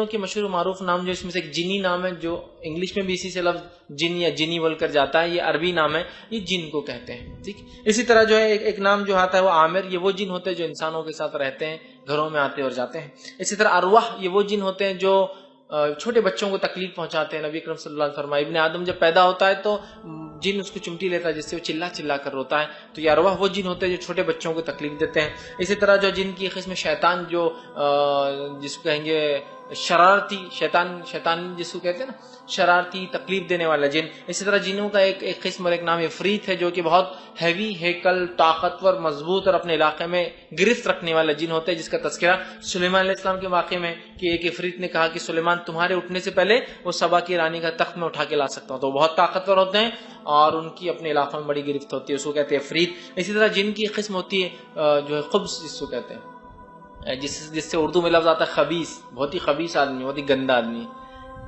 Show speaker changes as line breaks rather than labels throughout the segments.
کے مشہور معروف نام جو اس میں سے ایک جنی نام ہے، جو انگلش میں بھی اسی سے لفظ جن یا جنی بول کر جاتا ہے، یہ عربی نام ہے، یہ جن کو کہتے ہیں. ٹھیک. اسی طرح جو ہے ایک نام جو آتا ہے وہ عامر، یہ وہ جن ہوتے ہیں جو انسانوں کے ساتھ رہتے ہیں، گھروں میں آتے اور جاتے ہیں. اسی طرح ارواح، یہ وہ جن ہوتے ہیں جو چھوٹے بچوں کو تکلیف پہنچاتے ہیں. نبی اکرم صلی اللہ علیہ وسلم فرمایا ابن آدم جب پیدا ہوتا ہے تو جن اس کو چمٹی لیتا ہے جس سے وہ چلا چلا کر روتا ہے. تو یہ ارواح وہ جن ہوتے ہیں جو چھوٹے بچوں کو تکلیف دیتے ہیں. اسی طرح جو جن کی قسم شیطان، جو جس کو کہیں گے شرارتی شیطان جس کو کہتے ہیں نا، شرارتی تکلیف دینے والا جن. اسی طرح جنوں کا ایک قسم اور ایک نام عفریت ہے، جو کہ بہت ہیوی ہیکل، طاقتور، مضبوط اور اپنے علاقے میں گرفت رکھنے والا جن ہوتا ہے، جس کا تذکرہ سلیمان علیہ السلام کے واقعے میں کہ ایک عفریت نے کہا کہ سلیمان تمہارے اٹھنے سے پہلے وہ سبا کی رانی کا تخت میں اٹھا کے لا سکتا ہوں. تو وہ بہت طاقتور ہوتے ہیں اور ان کی اپنے علاقوں میں بڑی گرفت ہوتی ہے، اس کو کہتے ہیں عفریت. اسی طرح جن کی قسم ہوتی ہے جو ہے خبث، جس کو کہتے ہیں، جس سے اردو میں لفظ آتا ہے خبیث، بہت ہی خبیث آدمی، بہت ہی گندا آدمی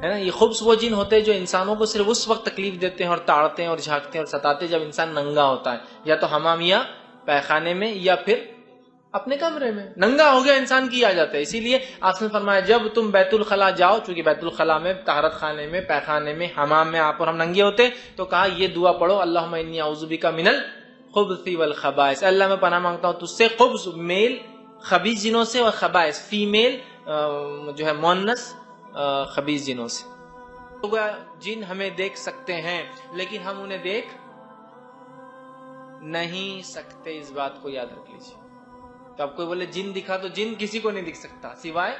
ہے نا. یہ خبث وہ جن ہوتے ہیں جو انسانوں کو صرف اس وقت تکلیف دیتے ہیں اور تاڑتے ہیں اور جھانکتے ہیں اور ستاتے ہیں جب انسان ننگا ہوتا ہے، یا تو حمام یا پیخانے میں یا پھر اپنے کمرے میں. ننگا ہو گیا انسان کی آ جاتا ہے. اسی لیے آپ نے فرمایا جب تم بیت الخلاء جاؤ، چونکہ بیت الخلاء میں، طہارت خانے میں، پیخانے میں، حمام میں آپ اور ہم ننگے ہوتے، تو کہا یہ دعا پڑھو، اللہم انی اعوذ بک من الخبث والخبائث، اللہ میں پناہ مانگتا ہوں تجھ سے خبث میل خبیث جنوں سے، اور خبائث فیمیل جو ہے مونس خبیث جنوں سے. جن ہمیں دیکھ سکتے ہیں لیکن ہم انہیں دیکھ نہیں سکتے، اس بات کو یاد رکھ لیجیے. تو اب کوئی بولے جن دکھا، تو جن کسی کو نہیں دکھ سکتا سوائے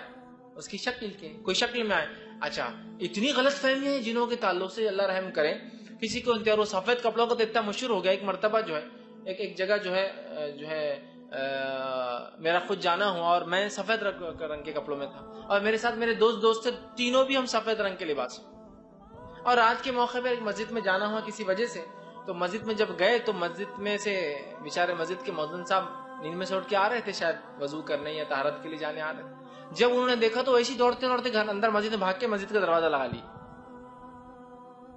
اس کی شکل کے، کوئی شکل میں آئے. اچھا، اتنی غلط فہمی ہے جنوں کے تعلق سے، اللہ رحم کرے. کسی کو انتہار سفید کپڑوں کا تو اتنا مشہور ہو گیا، ایک مرتبہ جو ہے ایک جگہ جو ہے میرا خود جانا ہوا اور میں سفید رنگ کے کپڑوں میں تھا، اور میرے ساتھ میرے دوست تھے، تینوں بھی ہم سفید رنگ کے لباس. اور آج کے موقع پہ ایک مسجد میں جانا ہوا کسی وجہ سے. تو مسجد میں جب گئے تو مسجد میں سے بیچارے مسجد کے مؤذن صاحب نیند میں سے اٹھ کے آ رہے تھے، شاید وضو کرنے یا طہارت کے لیے جانے آ رہے تھے. جب انہوں نے دیکھا تو ایسے دوڑتے دوڑتے گھر اندر مسجد میں بھاگ کے مسجد کا دروازہ لگا لی.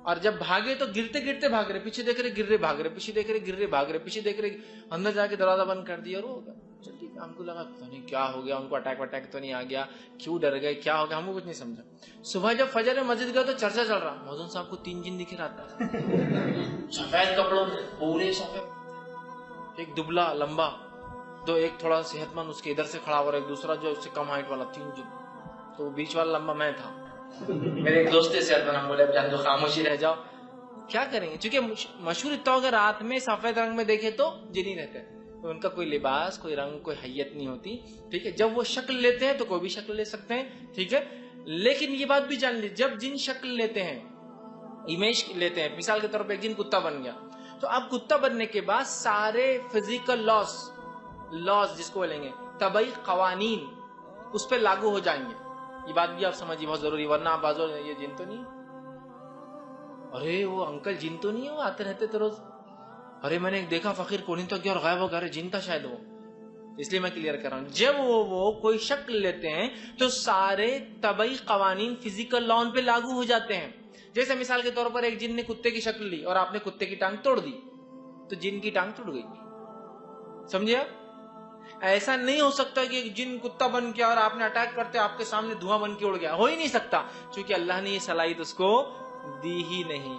اور جب بھاگے تو گرتے گرتے بھاگ رہے، پیچھے دیکھ رہے گر رہے، بھاگ رہے، پیچھے دیکھ رہے گر رہے، بھاگ رہے، پیچھے دیکھ رہے، اندر جا کے دروازہ بند کر دیا. اور ہو گیا. چل ٹھیک ہے، ہم کو لگا پتہ نہیں کیا ہو گیا، ان کو اٹیک تو نہیں آ گیا، کیوں ڈر گئے، کیا ہو گیا، ہم کو کچھ نہیں سمجھا. صبح جب فجر میں مسجد گئے تو چرچا چل رہا، مؤذن صاحب کو 3 جن دکھ رہا تھا سفید کپڑوں میں، پورے سفید، ایک دبلا لمبا، دو ایک تھوڑا صحت مند اس کے ادھر سے کھڑا ہوا، ایک دوسرا جو اس سے کم ہائٹ والا، 3 جن. تو بیچ والا لمبا میں تھا. میرے ایک دوست صحت مند، ہم بولے اب جان دو، خاموشی رہ جاؤ، کیا کریں گے. چونکہ مشہور اتنا اگر رات میں سفید رنگ میں دیکھے تو جنی رہتے ہیں، ان کا کوئی لباس، کوئی رنگ، کوئی حیت نہیں ہوتی. ٹھیک ہے، جب وہ شکل لیتے ہیں تو کوئی بھی شکل لے سکتے ہیں. ٹھیک ہے، لیکن یہ بات بھی جان لی، جب جن شکل لیتے ہیں، امیج لیتے ہیں، مثال کے طور پہ ایک جن کتا بن گیا، تو اب کتا بننے کے بعد سارے فزیکل لاز جس کو بولیں گے، طبعی قوانین اس پہ لاگو ہو جائیں گے. یہ بات بھی آپ سمجھیے، بہت ضروری، ورنہ آپ بازو یہ جن تو نہیں، ارے وہ انکل جن تو نہیں ہے، وہ آتے رہتے تھے روز، ارے میں نے ایک دیکھا فقیر کو نہیں تو کیا اور غائب ہو گیا، ارے جن تھا شاید وہ. اس لیے میں کلیئر کر رہا ہوں، جب وہ کوئی شکل لیتے ہیں تو سارے طبعی قوانین فزیکل لا ان پہ لاگو ہو جاتے ہیں. جیسے مثال کے طور پر ایک جن نے کتے کی شکل لی اور آپ نے کتے کی ٹانگ توڑ دی، تو جن کی ٹانگ ٹوٹ گئی. سمجھے آپ؟ ایسا نہیں ہو سکتا کہ ایک جن کتا بن گیا اور آپ نے اٹیک کرتے آپ کے سامنے دھواں بن کے اڑ گیا، ہو ہی نہیں سکتا، چونکہ اللہ نے یہ صلاحیت اس کو دی ہی نہیں.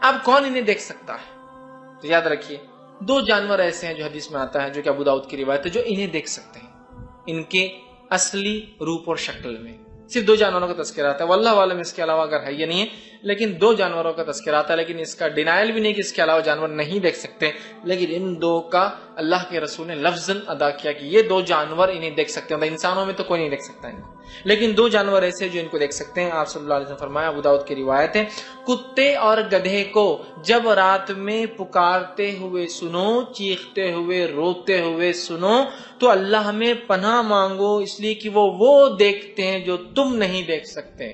اب کون انہیں دیکھ سکتا ہے؟ تو یاد رکھیے 2 جانور ایسے ہیں جو حدیث میں آتا ہے، جو کہ ابو داؤد کی روایت ہے، جو انہیں دیکھ سکتے ہیں ان کے اصلی روپ اور شکل میں. صرف 2 جانوروں کا تذکرہ آتا ہے، واللہ عالم اس کے علاوہ اگر ہے یہ نہیں ہے، لیکن 2 جانوروں کا تذکرہ آتا ہے. لیکن اس کا ڈینائل بھی نہیں کہ اس کے علاوہ جانور نہیں دیکھ سکتے، لیکن ان 2 کا اللہ کے رسول نے لفظاً ادا کیا کہ یہ 2 جانور انہیں دیکھ سکتے ہیں. انسانوں میں تو کوئی نہیں دیکھ سکتا ان کو، لیکن 2 جانور ایسے جو ان کو دیکھ سکتے ہیں. آپ صلی اللہ علیہ وسلم فرمایا، ابو داؤد کی روایت ہے، کتے اور گدھے کو جب رات میں پکارتے ہوئے سنو، چیختے ہوئے، روتے ہوئے سنو، تو اللہ ہمیں پناہ مانگو، اس لیے کہ وہ دیکھتے ہیں جو تم نہیں دیکھ سکتے.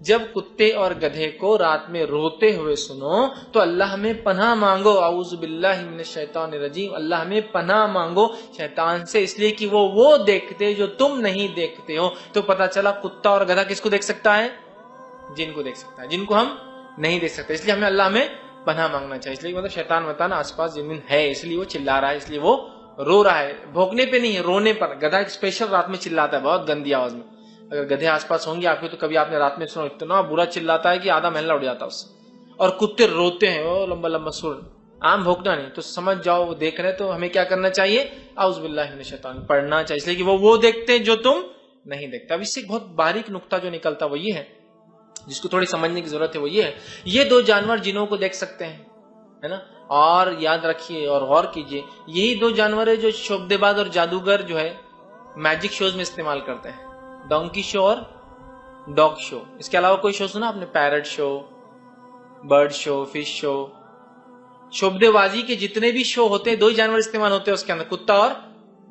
جب کتے اور گدھے کو رات میں روتے ہوئے سنو تو اللہ میں پناہ مانگو، اعوذ باللہ من الشیطان الرجیم، اللہ میں پناہ مانگو شیطان سے، اس لیے کہ وہ دیکھتے جو تم نہیں دیکھتے ہو۔ تو پتہ چلا کتا اور گدھا کس کو دیکھ سکتا ہے؟ جن کو دیکھ سکتا ہے، جن کو ہم نہیں دیکھ سکتے، اس لیے ہمیں اللہ میں پناہ مانگنا چاہیے۔ اس لیے مطلب شیطان وطان آس پاس جن ہے، اس لیے وہ چلا رہا ہے، اس لیے وہ رو رہا ہے، بھونکنے پہ نہیں ہے، رونے پر۔ گدھا اسپیشل رات میں چلاتا ہے بہت گندی آواز میں، اگر گدھے آس پاس ہوں گے آپ کے تو کبھی آپ نے رات میں سنا، اتنا برا چلاتا ہے کہ آدھا محلہ اڑ جاتا ہے اس سے۔ اور کتے روتے ہیں وہ لمبا لمبا سر، عام بھونکنا نہیں، تو سمجھ جاؤ وہ دیکھ رہے، تو ہمیں کیا کرنا چاہیے؟ اعوذ باللہ من الشیطان پڑھنا چاہیے، اس لیے کہ وہ دیکھتے ہیں جو تم نہیں دیکھتے۔ اب اس سے ایک بہت باریک نقطہ جو نکلتا وہ یہ ہے، جس کو تھوڑی سمجھنے کی ضرورت ہے، وہ یہ ہے، یہ دو جانور جنوں کو دیکھ سکتے ہیں، ہے نا، اور یاد رکھیے اور غور کیجئے، یہی دو جانور ہے جو شعبدے باز اور جادوگر جو ہے میجک شوز میں استعمال کرتے ہیں، ڈونکی شو اور ڈاگ شو۔ اس کے علاوہ کوئی شو سنا آپ نے؟ پیرٹ شو، برڈ شو، فش شو، شعبدے بازی کے جتنے بھی شو ہوتے ہیں دو ہی جانور استعمال ہوتے ہیں اس کے اندر، کتا اور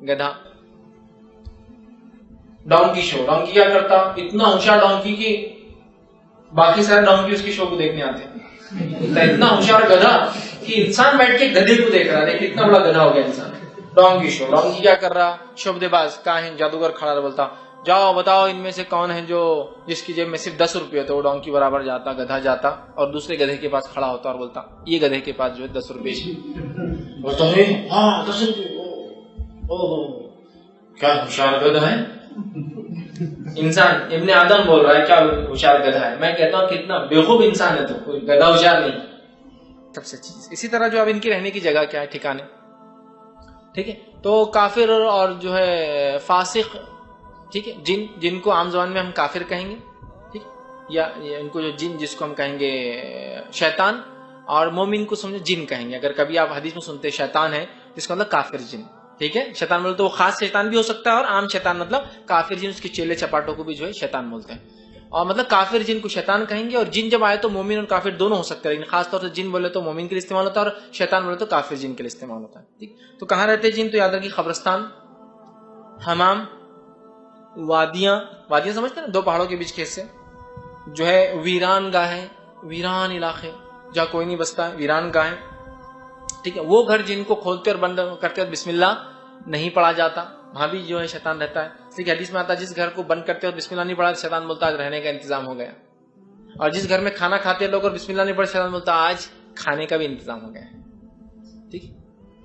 گدھا۔ ڈونکی شو، ڈونکی کیا کرتا؟ اتنا ہوشیار ڈونکی کی باقی سارے ڈونکی اس کی شو کو دیکھنے آتے ہیں، اتنا ہوشیار گدھا کہ انسان بیٹھ کے گدھے کو دیکھ رہا ہے، دیکھ اتنا بڑا گدھا ہو گیا انسان۔ ڈونکی شو، ڈونکی کیا کر رہا؟ شعبدے باز کاہن جادوگر کھڑا رہا، بولتا جاؤ بتاؤ ان میں سے کون ہے جو جس کی جیب میں صرف 10 روپے ہوتے، وہ ڈونکی برابر جاتا، گدھا جاتا اور دوسرے گدھے کے پاس کھڑا ہوتا اور بولتا یہ گدھے کے پاس جو ہے 10 روپے، بولتا ہے ہاں 10 روپے، اوہ کیا ہوشیار گدھا ہے۔ انسان ابن آدم بول رہا ہے کیا ہوشیار گدھا ہے، میں کہتا ہوں کتنا بیوقوف انسان ہے، تو کوئی گدھا ہوشیار نہیں، سب سے چیز۔ اسی طرح جو اب ان کی رہنے کی جگہ کیا ہے، ٹھکانے، ٹھیک ہے، تو کافر اور جو ہے فاسق، ٹھیک ہے، جن کو عام زبان میں ہم کافر کہیں گے، ٹھیک، یا ان کو جو جن جس کو ہم کہیں گے شیطان، اور مومن کو سمجھو جن کہیں گے۔ اگر کبھی آپ حدیث میں سنتے شیطان ہے جس کا مطلب کافر جن، ٹھیک ہے، شیطان بولتے تو وہ خاص شیطان بھی ہو سکتا ہے اور عام شیطان مطلب کافر جن، اس کے چیلے چپاٹوں کو بھی جو ہے شیطان بولتے ہیں، اور مطلب کافر جن کو شیطان کہیں گے۔ اور جن جب آئے تو مومن اور کافر دونوں ہو سکتے ہیں، لیکن خاص طور سے جن بولے تو مومن کے لیے استعمال ہوتا ہے اور شیطان بولے تو کافر جن کے لیے استعمال ہوتا ہے، ٹھیک۔ تو کہاں رہتے جن؟ تو یاد رکھیے قبرستان، حمام، وادیاں سمجھتے ہیں نا، دو پہاڑوں کے بیچ کے حصے، جو ہے ویران گاہیں، ویران علاقے جہاں کوئی نہیں بستا ہے، ویران گاہیں، ٹھیک ہے، وہ گھر جن کو کھولتے اور بند کرتے اور بسم اللہ نہیں پڑھا جاتا، وہاں بھی جو ہے شیطان رہتا ہے۔ اس لیے حدیث میں آتا ہے جس گھر کو بند کرتے اور بسم اللہ نہیں پڑھا شیطان بولتا آج رہنے کا انتظام ہو گیا، اور جس گھر میں کھانا کھاتے لوگ اور بسم اللہ نہیں پڑھا شیطان بولتا آج کھانے کا بھی انتظام ہو گیا، ٹھیک۔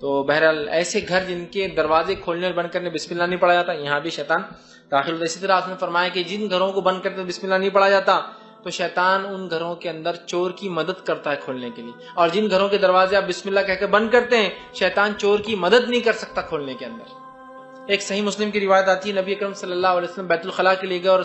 تو بہرحال ایسے گھر جن کے دروازے کھولنے اور بند کرنے بسم اللہ نہیں پڑھا جاتا، یہاں بھی شیطان داخل ہوتا ہے۔ اسی طرح آپ نے فرمایا کہ جن گھروں کو بند کرتے بسم اللہ نہیں پڑھا جاتا تو شیطان ان گھروں کے اندر چور کی مدد کرتا ہے کھولنے کے لیے، اور جن گھروں کے دروازے آپ بسم اللہ کہہ کے بند کرتے ہیں شیطان چور کی مدد نہیں کر سکتا کھولنے کے اندر۔ ایک صحیح مسلم کی روایت آتی ہے، نبی اکرم صلی اللہ علیہ وسلم بیت الخلاء کے لیے گئے اور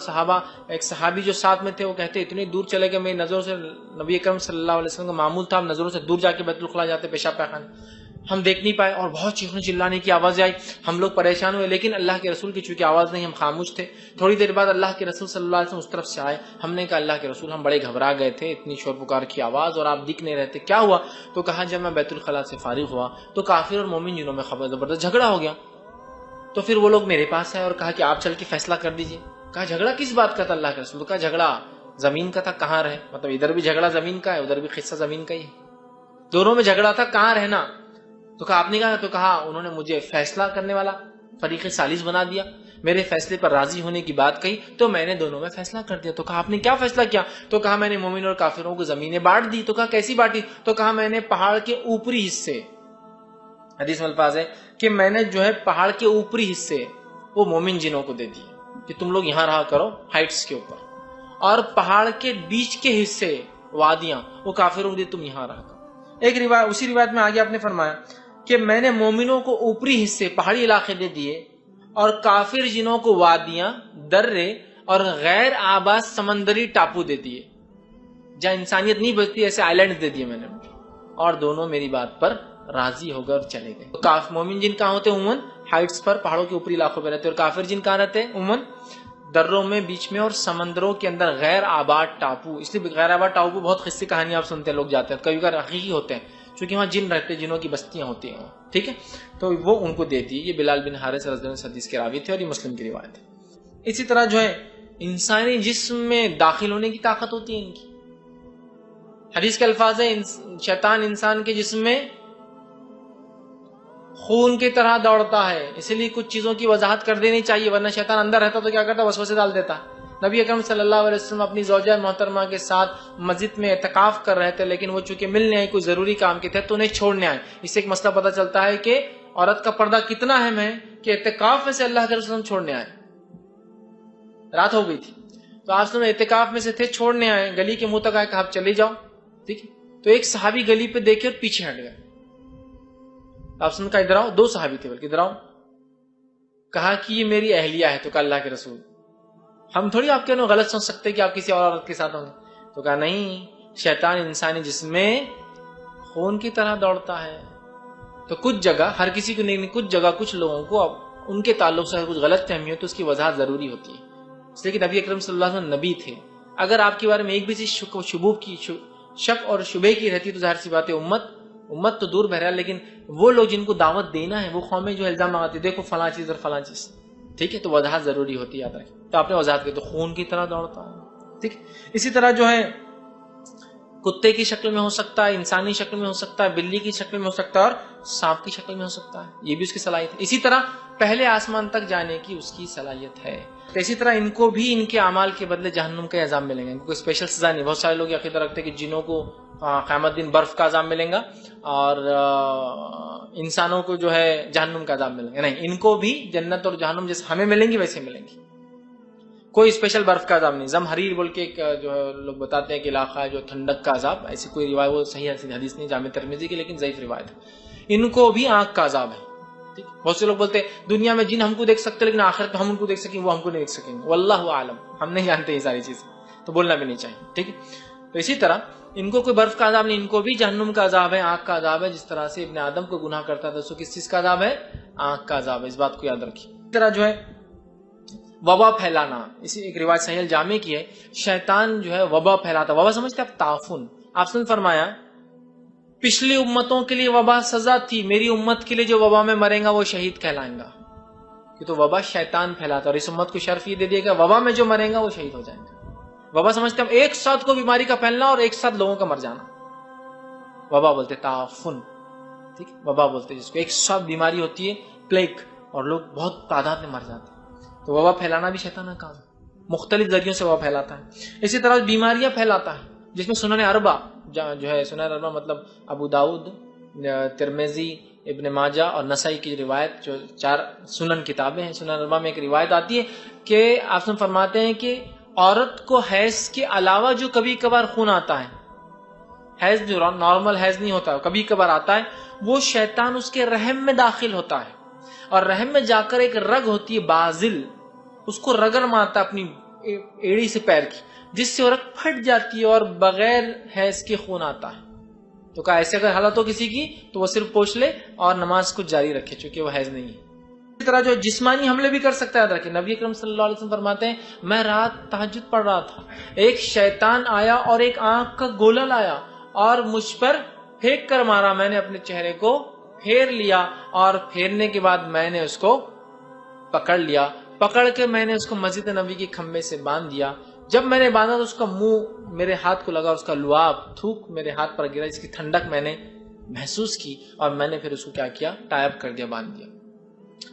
ایک صحابی جو ساتھ میں تھے وہ کہتے اتنی دور چلے گئے میری نظروں سے، نبی اکرم صلی اللہ علیہ وسلم کا معمول تھا ہم نظروں سے دور جا کے بیت الخلاء جاتے پیشاب پیخانے، ہم دیکھ نہیں پائے اور بہت چیخنے چلانے کی آوازیں آئی، ہم لوگ پریشان ہوئے، لیکن اللہ کے رسول کی چونکہ آواز نہیں ہم خاموش تھے۔ تھوڑی دیر بعد اللہ کے رسول صلی اللہ علیہ وسلم اس طرف سے آئے، ہم نے کہا اللہ کے رسول ہم بڑے گھبرا گئے تھے، اتنی شور پکار کی آواز اور آپ دکھ نہیں رہتے، کیا ہوا؟ تو کہا جب میں بیت الخلاء سے فارغ ہوا تو کافر اور مومن جنوں میں زبردست جھگڑا ہو گیا، تو پھر وہ لوگ میرے پاس آئے اور کہا کہ آپ چل کے فیصلہ کر دیجئے۔ کہا جھگڑا کس بات کا تھا اللہ کے رسول؟ تو کہا جھگڑا زمین کا تھا، کہاں رہے، مطلب ادھر بھی جھگڑا زمین کا ہے ادھر بھی قصہ زمین کا ہی ہے، دونوں میں جھگڑا تھا، کہاں رہنا؟ تو کہا آپ نے کہا، تو کہا انہوں نے مجھے فیصلہ کرنے والا فریق ثالث بنا دیا، میرے فیصلے پر راضی ہونے کی بات کہی تو میں نے دونوں میں فیصلہ کر دیا۔ تو کہا آپ نے کیا فیصلہ کیا؟ تو کہا میں نے مومن اور کافروں کو زمینیں بانٹ دی۔ تو کہا کیسی بانٹی؟ تو کہا میں نے پہاڑ کے اوپری حصے، حدیث میں الفاظ ہے کہ میں نے جو ہے پہاڑ کے اوپری حصے وہ مومن جنوں کو دے دیے کہ تم لوگ یہاں رہا کرو ہائٹس کے اوپر، اور پہاڑ کے بیچ کے حصے وادیاں وہ کافروں کو دے تم یہاں رہا کرو۔ ایک روایت اسی روایت میں آگے آپ نے فرمایا کہ میں نے مومنوں کو اوپری حصے پہاڑی علاقے دے دیے اور کافر جنوں کو وادیاں، درے اور غیر آباد سمندری ٹاپو دے دیے، جہاں انسانیت نہیں بچتی ایسے آئی لینڈ دے دیے میں نے، اور دونوں میری بات پر راضی ہو گئے اور چلے گئے۔ مومن جن کہاں ہوتے عموماً ہائٹس پر پہاڑوں کے اوپری علاقوں پہ رہتے، اور کافر جن کہاں رہتے عموماً دروں میں بیچ میں اور سمندروں کے اندر غیر آباد ٹاپو۔ اس لیے غیر آباد ٹاپو بہت قصے کہانی آپ سنتے ہیں، لوگ جاتے ہیں، کبھی کبھار حقیقی ہوتے ہیں چونکہ وہاں جن رہتے، جنوں کی بستیاں ہوتی ہیں، ٹھیک ہے، تو وہ ان کو دیتی ہے۔ یہ بلال بن حارث رضی اللہ عنہ حدیث کے راوی تھے اور یہ مسلم کی روایت ہے۔ اسی طرح جو ہے انسانی جسم میں داخل ہونے کی طاقت ہوتی ہے ان کی. حدیث کے الفاظ ہیں شیطان انسان کے جسم میں خون کی طرح دوڑتا ہے. اسی لیے کچھ چیزوں کی وضاحت کر دینی چاہیے، ورنہ شیطان اندر رہتا تو کیا کرتا؟ وسوسے ڈال دیتا. نبی اکرم صلی اللہ علیہ وسلم اپنی زوجہ محترمہ کے ساتھ مسجد میں اعتکاف کر رہے تھے، لیکن وہ چونکہ ملنے آئے، کوئی ضروری کام کے تھے تو انہیں چھوڑنے آئے. اس سے ایک مسئلہ پتہ چلتا ہے کہ عورت کا پردہ کتنا اہم ہے کہ اعتکاف میں سے اللہ کے رسول چھوڑنے آئے. رات ہو گئی تھی تو آپ نے اعتکاف میں سے تھے، چھوڑنے آئے، گلی کے منہ تک آئے، کہا آپ چلے جاؤ. ٹھیک ہے، تو ایک صحابی گلی پہ دیکھے اور پیچھے ہٹ گئے. آپ نے کہا ادھر آؤ. دو صحابی تھے بلکہ، ادھر آؤ. کہا کہ یہ میری اہلیہ ہے. تو کہا اللہ کے رسول ہم تھوڑی آپ کے غلط سمجھ سکتے کہ آپ کسی اور عورت کے ساتھ ہوں گے. تو کہا نہیں، شیطان انسانی جسم میں خون کی طرح دوڑتا ہے. تو کچھ جگہ، ہر کسی کو نہیں، کچھ جگہ کچھ لوگوں کو ان کے تعلق سے کچھ غلط فہمی ہو تو اس کی وضاحت ضروری ہوتی ہے. اس لیے کہ نبی اکرم صلی اللہ علیہ وسلم نبی تھے. اگر آپ کے بارے میں ایک بھی چیز شک اور شبے کی رہتی تو ظاہر سی بات ہے امت تو دور بہرحال، لیکن وہ لوگ جن کو دعوت دینا ہے، وہ قومیں جو الزام لگاتی دیکھو فلاں چیز اور فلاں چیز. ٹھیک ہے، تو وضاحت ضروری ہوتی ہے، یاد رکھیں. تو آپ نے وضاحت کی تو خون کی طرح دوڑتا ہے. ٹھیک، اسی طرح جو ہے کتے کی شکل میں ہو سکتا ہے، انسانی شکل میں ہو سکتا ہے، بلی کی شکل میں ہو سکتا ہے، اور سانپ کی شکل میں ہو سکتا ہے. یہ بھی اس کی صلاحیت ہے. اسی طرح پہلے آسمان تک جانے کی اس کی صلاحیت ہے. تو اسی طرح ان کو بھی ان کے اعمال کے بدلے جہنم کا عذاب ملیں گا. ان کو کوئی اسپیشل سزا نہیں. بہت سارے لوگ یہ عقیدہ رکھتے ہیں کہ جنوں کو قیامت دن برف کا عذاب ملیں گا اور انسانوں کو جو ہے جہنم کا عذاب ملیں گا. نہیں، ان کو بھی جنت اور جہنم جیسے ہمیں ملیں گی ویسے ملیں گی. کوئی اسپیشل برف کا عذاب نہیں. زمہریر بول کے ایک جو ہے لوگ بتاتے ہیں کہ علاقہ ہے جو ٹھنڈک کا عذاب، ایسی کوئی روایت وہ صحیح حدیث نہیں جامع ترمذی کی، لیکن ضعیف روایت ہے. ان کو بھی آنکھ کا عذاب ہے. ٹھیک، بہت سے لوگ بولتے ہیں دنیا میں جن ہم کو دیکھ سکتے لیکن آخرت میں ہم ان کو دیکھ سکیں وہ ہم کو نہیں دیکھ سکیں گے. واللہ عالم، ہم نہیں جانتے یہ ساری چیزیں، تو بولنا بھی نہیں چاہیے. ٹھیک ہے، تو اسی طرح ان کو کوئی برف کا عذاب نہیں، ان کو بھی جہنم کا عذاب ہے، آنکھ کا عذاب ہے. جس طرح سے ابن آدم کو گناہ کرتا تھا اس کو کس چیز کا عذاب ہے؟ آنکھ کا عذاب ہے. اس بات کو یاد رکھیے. اس طرح جو ہے وبا پھیلانا، اسی ایک روایت صحیح الجامع کی ہے، شیطان جو ہے وبا پھیلاتا. وبا سمجھتے آپ؟ تعفن. آپ نے فرمایا پچھلی امتوں کے لیے وبا سزا تھی، میری امت کے لیے جو وبا میں مرے گا وہ شہید کہلائیں گا. کہ تو وبا شیطان پھیلاتا، اور اس امت کو شرف یہ دے دیا کہ وبا میں جو مرے گا وہ شہید ہو جائیں گا. وبا سمجھتے ہیں ایک ساتھ کو بیماری کا پھیلنا اور ایک ساتھ لوگوں کا مر جانا. وبا بولتے تعفن. ٹھیک، وبا بولتے جس کو ایک ساتھ بیماری ہوتی ہے، پلیگ، اور لوگ بہت تعداد میں مر جاتے ہیں. تو وبا پھیلانا بھی شیطان کا کام ہے. مختلف ذریعوں سے وبا پھیلاتا ہے. اسی طرح بیماریاں پھیلاتا ہے، جس میں سنن اربع جو ہے، سنن اربع مطلب ابو داؤد، ترمذی، ابن ماجہ اور نسائی کی روایت، جو 4 سنن کتابیں ہیں. سنن اربع میں ایک روایت آتی ہے کہ آپ نے فرماتے ہیں کہ عورت کو حیض کے علاوہ جو کبھی کبھار خون آتا ہے، حیض جو نارمل حیض نہیں ہوتا، کبھی کبھار آتا ہے، وہ شیطان اس کے رحم میں داخل ہوتا ہے اور رحم میں جا کر ایک رگ ہوتی ہے بازل، اس کو رگڑ مارتا اپنی ایڑی سے پیر کی، جس سے وہ رگ پھٹ جاتی ہے اور بغیر حیض کے خون آتا ہے. تو کہا ایسے اگر حالت ہو کسی کی تو وہ صرف پوچھ لے اور نماز کو جاری رکھے، چونکہ وہ حیض نہیں ہے. اسی طرح جو جسمانی حملے بھی کر سکتا ہے. رکھے نبی اکرم صلی اللہ علیہ وسلم فرماتے ہیں میں رات تہجد پڑھ رہا تھا، ایک شیطان آیا اور ایک آنکھ کا گولا لایا اور مجھ پر پھینک کر مارا. میں نے اپنے چہرے کو پھیر لیا اور پھیرنے کے بعد میں نے اس کو پکڑ لیا. پکڑ کے میں نے اس کو مسجد نبی کے کھمبے سے باندھ دیا. جب میں نے باندھا تو اس کا منہ میرے ہاتھ کو لگا، اس کا لعاب تھوک میرے ہاتھ پر گرا، اس کی ٹھنڈک میں نے محسوس کی اور میں نے پھر اس کو کیا کیا؟ ٹائی اپ کر دیا، باندھ دیا.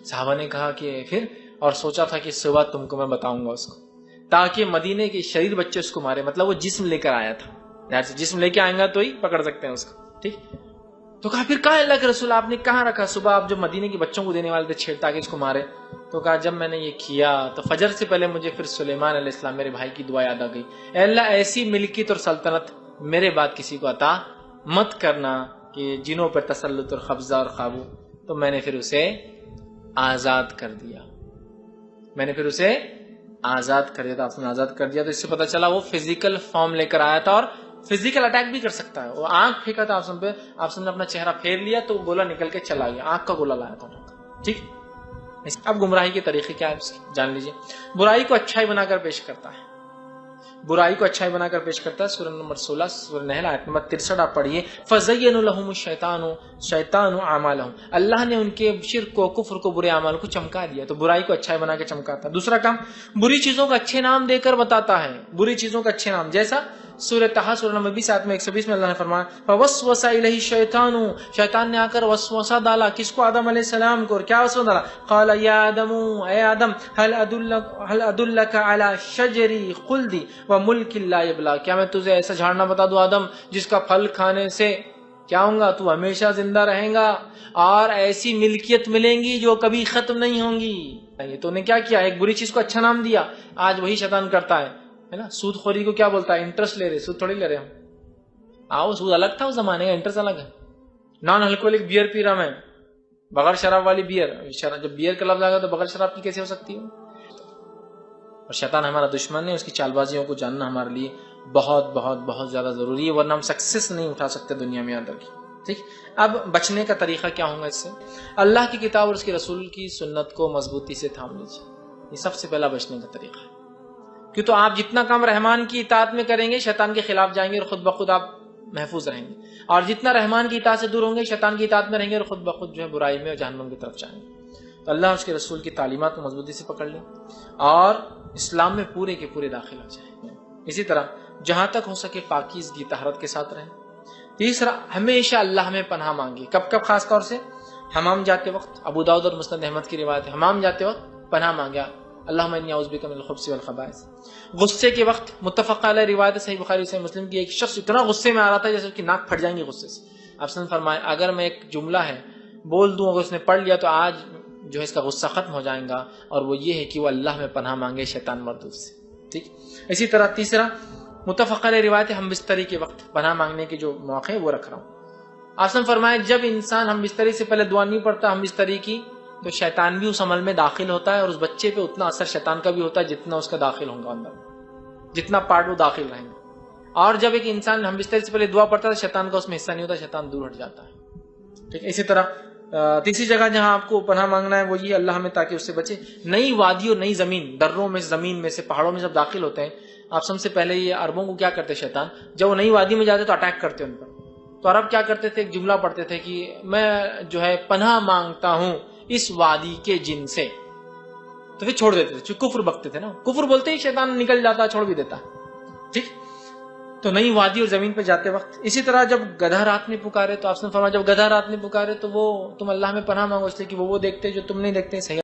صحابہ نے کہا کہ پھر، اور سوچا تھا کہ صبح تم کو میں بتاؤں گا اس کو، تاکہ مدینے کے شریر بچے اس کو مارے. مطلب وہ جسم لے کر آیا تھا، جسم لے کے آئیں گا تو ہی پکڑ سکتے ہیں اس کو. ٹھیک، تو کہا پھر کہاں اللہ کے رسول آپ نے کہاں رکھا؟ صبح آپ جو مدینے کے بچوں کو دینے والے تھے چھیڑ تاکہ اس کو مارے. تو کہا جب میں نے یہ کیا تو فجر سے پہلے مجھے پھر سلیمان علیہ السلام میرے بھائی کی دعا یاد آ گئی، اے اللہ ایسی ملکیت اور سلطنت میرے بعد کسی کو عطا مت کرنا کہ جنوں پر تسلط اور قبضہ اور قابو. تو میں نے پھر اسے آزاد کر دیا. میں نے پھر اسے آزاد کر دیا تھا. آپ نے آزاد کر دیا تو اس سے پتا چلا وہ فزیکل فارم لے کر آیا تھا اور فزیکل اٹیک بھی کر سکتا ہے. وہ آنکھ پھینکا تھا آپ نے اپنا چہرہ پھیر لیا تو گولا نکل کے چلا گیا. آنکھ کا گولا لایا تھا. ٹھیک، اب گمراہی کے طریقے کیا ہے جان لیجیے. برائی کو اچھائی بنا کر پیش کرتا ہے. برائی کو اچھائی بنا کر پیش کرتا ہے. سورہ نمبر 16 سورہ نحل آیت نمبر 63 آپ پڑھیے. فَزَيَّنَ لَهُمُ الشَّيْطَانُ أَعْمَالَهُمْ, اللہ نے ان کے شرک کو, کفر کو, برے اعمال کو چمکا دیا. تو برائی کو اچھائی بنا کے چمکاتا ہے. دوسرا کام, بری چیزوں کا اچھے نام دے کر بتاتا ہے, بری چیزوں کا اچھے نام. جیسا سورہ طٰہٰ سورہ نمبر 20 آیت میں 120 میں اللہ نے فرمایا فَوَسْوَسَ إِلَيْهِ الشَّيْطَانُ, شیطان نے آ کر وسوسہ ڈالا. کس کو؟ آدم علیہ السلام کو. اور کیا وسوسہ ڈالا؟ قَالَ يَا آدَمُ, اے آدم, هَلْ أَدُلَّكَ عَلَى شَجَرِ خُلْدِ وَمُلْكٍ لَا يَبْلَىٰ, کیا میں تجھے ایسا جھاڑنا بتا دوں آدم جس کا پھل کھانے سے کیا ہوں گا, تو ہمیشہ زندہ رہیں گا اور ایسی ملکیت ملیں گی جو کبھی ختم نہیں ہوں گی. یہ تو نے کیا کیا, ایک بری چیز کو اچھا نام دیا. آج وہی شیطان کرتا ہے نا. سود خوری کو کیا بولتا ہے؟ انٹرسٹ لے رہے. سود تھوڑی لے رہے ہم. آؤ, سود الگ تھا اس زمانے کا, انٹرسٹ الگ ہے. نان الکوہلک بیئر پی رہا میں, بغیر شراب والی بیئر. جب بیئر کا لفظ آ گا تو بغیر شراب کی کیسے ہو سکتی ہے؟ اور شیطان ہمارا دشمن ہے, اس کی چال بازیوں کو جاننا ہمارے لیے بہت بہت بہت زیادہ ضروری ہے, ورنہ ہم سکسیس نہیں اٹھا سکتے دنیا میں اندر کی. ٹھیک. اب بچنے کا طریقہ کیا ہوگا اس سے؟ اللہ کی کتاب اور اس کے رسول کی سنت کو مضبوطی سے تھام لیجیے. یہ سب سے پہلا بچنے کا طریقہ ہے. کیوں تو آپ جتنا کام رحمان کی اطاعت میں کریں گے شیطان کے خلاف جائیں گے اور خود بخود آپ محفوظ رہیں گے, اور جتنا رحمان کی اطاعت سے دور ہوں گے شیطان کی اطاعت میں رہیں گے اور خود بخود جو ہے برائی میں اور جہنم کی طرف جائیں گے. تو اللہ اور اس کے رسول کی تعلیمات کو مضبوطی سے پکڑ لیں اور اسلام میں پورے کے پورے داخل ہو جائیں. اسی طرح جہاں تک ہو سکے پاکیزگی طہارت کے ساتھ رہیں. تیسرا, ہمیشہ اللہ میں پناہ مانگے. کب کب؟ خاص طور سے حمام جاتے وقت. ابو داؤد اور مسند احمد کی روایت ہے, حمام جاتے وقت پناہ مانگا, اللہم انی اعوذ بک من الخبث والخبائث. غصے کے وقت متفق علیہ روایت صحیح بخاری صحیح مسلم کی, ایک شخص اتنا غصے میں آ رہا تھا جیسے اس کی ناک پھٹ جائیں گی غصے سے. آپ نے فرمایا اگر میں ایک جملہ ہے بول دوں, اگر اس نے پڑھ لیا تو آج جو ہے اس کا غصہ ختم ہو جائے گا, اور وہ یہ ہے کہ وہ اللہ میں پناہ مانگے شیطان مردود سے. ٹھیک. اسی طرح تیسرا متفق علیہ روایت ہم بستری کے وقت پناہ مانگنے کے جو موقع ہے وہ رکھ رہا ہوں. آپ نے فرمایا جب انسان ہم بستری سے پہلے دعا نہیں پڑھتا ہم بستری کی, تو شیطان بھی اس عمل میں داخل ہوتا ہے, اور اس بچے پہ اتنا اثر شیطان کا بھی ہوتا ہے جتنا اس کا داخل ہوگا اندر, جتنا پارٹ وہ داخل رہیں گے. اور جب ایک انسان ہم بستری سے پہلے دعا پڑھتا ہے شیطان کا اس میں حصہ نہیں ہوتا, شیطان دور ہٹ جاتا ہے. ٹھیک. اسی طرح تیسری جگہ جہاں آپ کو پناہ مانگنا ہے وہ یہ اللہ ہمیں تاکہ اس سے بچے. نئی وادی اور نئی زمین, دروں میں, زمین میں سے, پہاڑوں میں جب داخل ہوتے ہیں, آپ سب سے پہلے یہ عربوں کو کیا کرتے شیطان, جب وہ نئی وادی میں جاتے تو اٹیک کرتے ان پر. تو عرب کیا کرتے تھے, ایک جملہ پڑھتے تھے کہ میں جو ہے پناہ مانگتا ہوں اس وادی کے جن سے, تو پھر چھوڑ دیتے تھے. چونکہ کفر بکتے تھے نا, کفر بولتے ہی شیطان نکل جاتا, چھوڑ بھی دیتا. ٹھیک. تو نئی وادی اور زمین پہ جاتے وقت. اسی طرح جب گدھا رات میں پکارے تو آپ نے فرمایا جب گدھا رات میں پکارے تو وہ تم اللہ میں پناہ مانگو, اس لیے کہ وہ دیکھتے جو تم نہیں دیکھتے. صحیح